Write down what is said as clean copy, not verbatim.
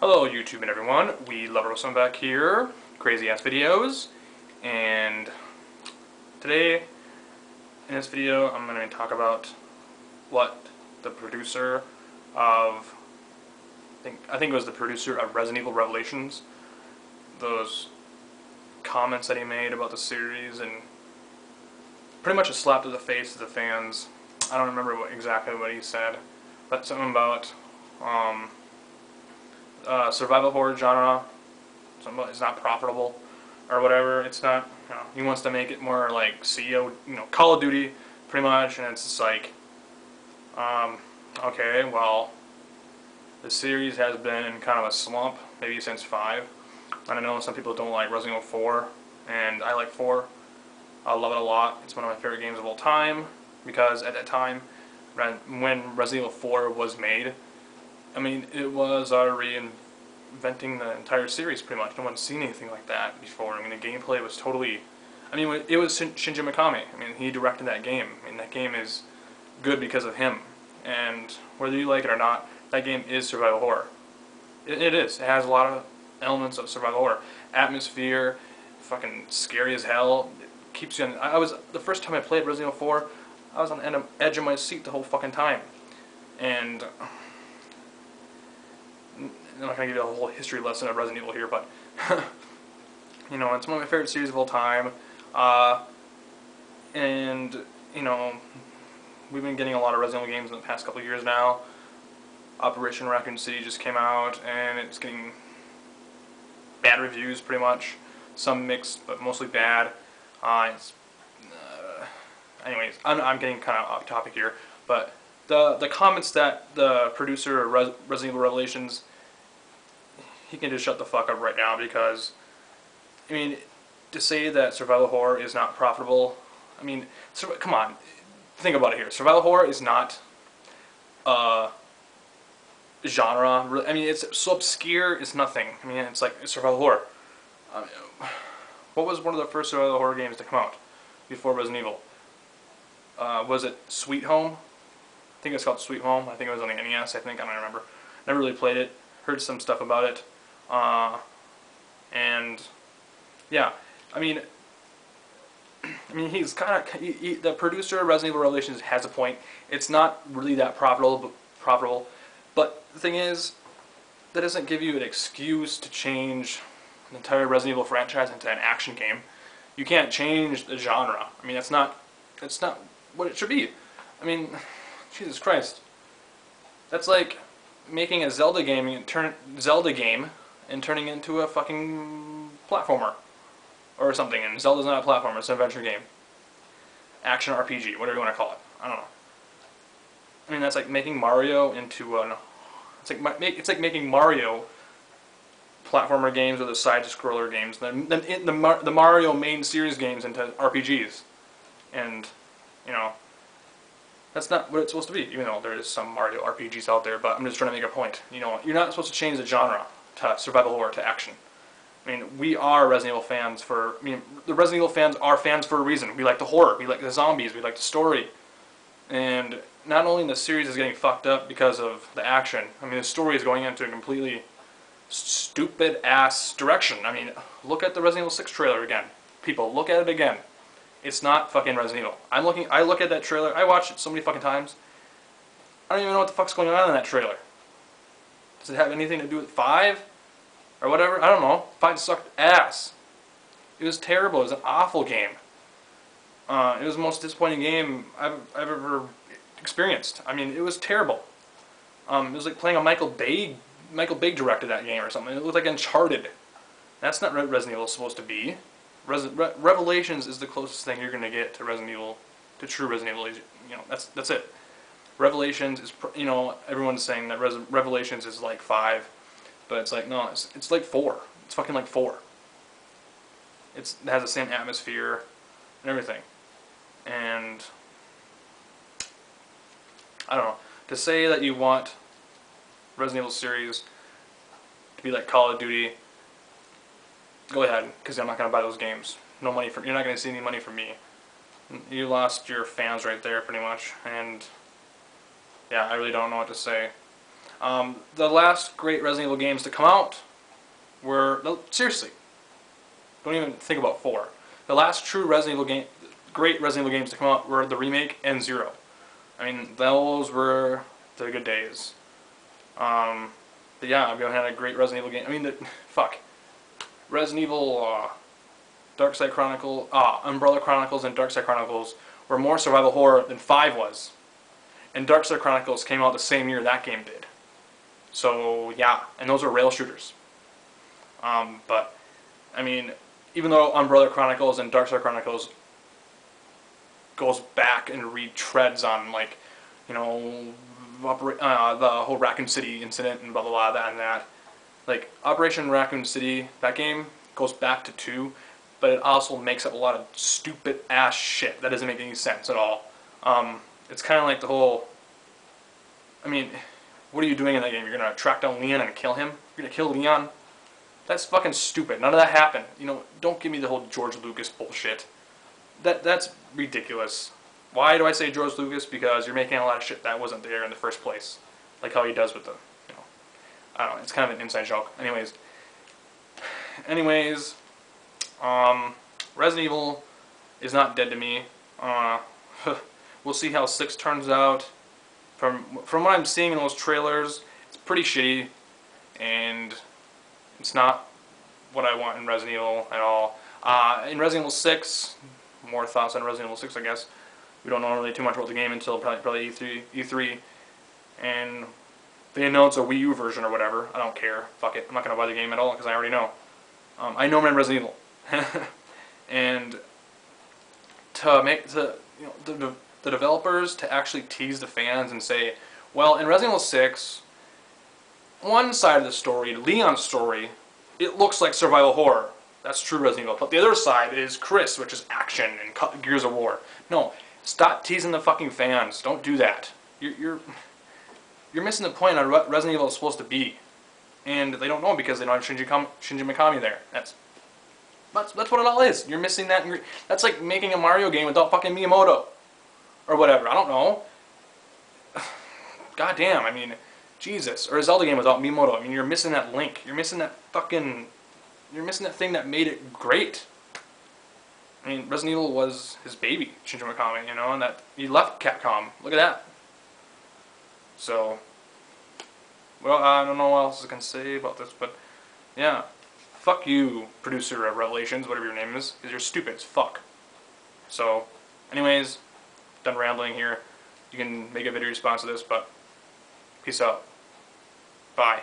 Hello YouTube and everyone, We Love Roasting back here, crazy ass videos, and today in this video I'm going to talk about what the producer of, I think it was the producer of Resident Evil Revelations, those comments that he made about the series and pretty much a slap to the face of the fans. I don't remember exactly what he said, but something about survival horror genre. Something about it's not profitable or whatever. It's not. He wants to make it more like CEO, Call of Duty, pretty much. And it's just like, okay, well, the series has been in kind of a slump maybe since 5. And I know some people don't like Resident Evil 4, and I like 4. I love it a lot. It's one of my favorite games of all time because at that time, when Resident Evil 4 was made, I mean, it was reinventing the entire series pretty much. No one's seen anything like that before. I mean, the gameplay was totally... I mean, it was Shinji Mikami. I mean, he directed that game. I mean, that game is good because of him. And whether you like it or not, that game is survival horror. It is. It has a lot of elements of survival horror. Atmosphere, fucking scary as hell. It keeps you on... the first time I played Resident Evil 4, I was on the edge of my seat the whole fucking time. And... I'm not going to give you a whole history lesson of Resident Evil here, but, it's one of my favorite series of all time, and, we've been getting a lot of Resident Evil games in the past couple of years now. Operation Raccoon City just came out, and it's getting bad reviews, pretty much. Some mixed, but mostly bad. Anyways, I'm getting kind of off topic here, but the comments that the producer of Resident Evil Revelations, he can just shut the fuck up right now because, I mean, to say that survival horror is not profitable, I mean, come on, think about it here. Survival horror is not a genre. I mean, it's so obscure, it's nothing. I mean, it's like survival horror. What was one of the first survival horror games to come out before Resident Evil? Was it Sweet Home? I think it's called Sweet Home. I think it was on the NES, I don't remember. Never really played it. Heard some stuff about it. And yeah, I mean, he's kind of the producer of Resident Evil Revelations has a point. It's not really that profitable, but the thing is, that doesn't give you an excuse to change the entire Resident Evil franchise into an action game. You can't change the genre. I mean, that's not what it should be. I mean, Jesus Christ, that's like making a Zelda game and turning it into a fucking platformer or something. And Zelda's not a platformer; it's an adventure game, action RPG, whatever you want to call it. I don't know. I mean, that's like making Mario into an. It's like making Mario platformer games or the side-scroller games, then the Mario main series games into RPGs, and that's not what it's supposed to be, even though there is some Mario RPGs out there, but I'm just trying to make a point. You're not supposed to change the genre to survival horror to action. I mean, we are Resident Evil fans the Resident Evil fans are fans for a reason. We like the horror, we like the zombies, we like the story. And not only the series is getting fucked up because of the action, I mean, the story is going into a completely stupid-ass direction. I mean, look at the Resident Evil 6 trailer again. People, look at it again. It's not fucking Resident Evil. I look at that trailer, I watched it so many fucking times. I don't even know what the fuck's going on in that trailer. Does it have anything to do with 5? Or whatever? I don't know. 5 sucked ass. It was terrible. It was an awful game. It was the most disappointing game I've ever experienced. I mean, it was terrible. It was like playing a Michael Bay directed that game or something. It looked like Uncharted. That's not what Resident Evil is supposed to be. Revelations is the closest thing you're going to get to Resident Evil, to true Resident Evil. That's it. Revelations is, everyone's saying that Revelations is like 5, but it's like, no, it's like 4. It's fucking like 4. It has the same atmosphere and everything. And I don't know, to say that you want Resident Evil series to be like Call of Duty, go ahead, because I'm not going to buy those games. No money you're not going to see any money from me. You lost your fans right there, pretty much, and yeah, I really don't know what to say. The last great Resident Evil games to come out were, no, seriously, don't even think about 4. The last true great Resident Evil games to come out were the remake and Zero. I mean, those were the good days. But yeah, we had a great Resident Evil game. I mean, fuck. Resident Evil, Darkside Chronicle, Umbrella Chronicles and Darkside Chronicles were more survival horror than 5 was. And Darkside Chronicles came out the same year that game did. So, yeah, and those are rail shooters. But, I mean, even though Umbrella Chronicles and Darkside Chronicles goes back and retreads on, like, you know, the whole Raccoon City incident and blah blah blah, that and that. Like, Operation Raccoon City, that game goes back to 2, but it also makes up a lot of stupid ass shit that doesn't make any sense at all. It's kind of like the whole, I mean, what are you doing in that game? You're going to track down Leon and kill him? You're going to kill Leon? That's fucking stupid. None of that happened. You know, don't give me the whole George Lucas bullshit. That's ridiculous. Why do I say George Lucas? Because you're making a lot of shit that wasn't there in the first place. Like how he does with the, you know, I don't know, it's kind of an inside joke. Anyways, Resident Evil is not dead to me. We'll see how 6 turns out. From what I'm seeing in those trailers, it's pretty shitty, and it's not what I want in Resident Evil at all. In Resident Evil 6, more thoughts on Resident Evil 6, I guess. We don't know really too much about the game until probably E3, and they announce a Wii U version or whatever. I don't care. Fuck it. I'm not gonna buy the game at all because I already know. I know I'm in Resident Evil, and the developers to actually tease the fans and say, well, in Resident Evil 6, one side of the story, Leon's story, it looks like survival horror. That's true Resident Evil. But the other side is Chris, which is action and Gears of War. No, stop teasing the fucking fans. Don't do that. You're missing the point on what Resident Evil is supposed to be. And they don't know because they don't have Shinji Mikami there. That's what it all is. You're missing that. That's like making a Mario game without fucking Miyamoto. Or whatever. I don't know. God damn, I mean, Jesus. Or a Zelda game without Miyamoto. I mean, you're missing that link. You're missing that fucking... You're missing that thing that made it great. I mean, Resident Evil was his baby, Shinji Mikami, you know, and that he left Capcom. Look at that. So, well, I don't know what else I can say about this, but yeah. Fuck you, producer of Revelations, whatever your name is, because you're stupid as fuck. So, anyways, done rambling here. You can make a video response to this, but peace out. Bye.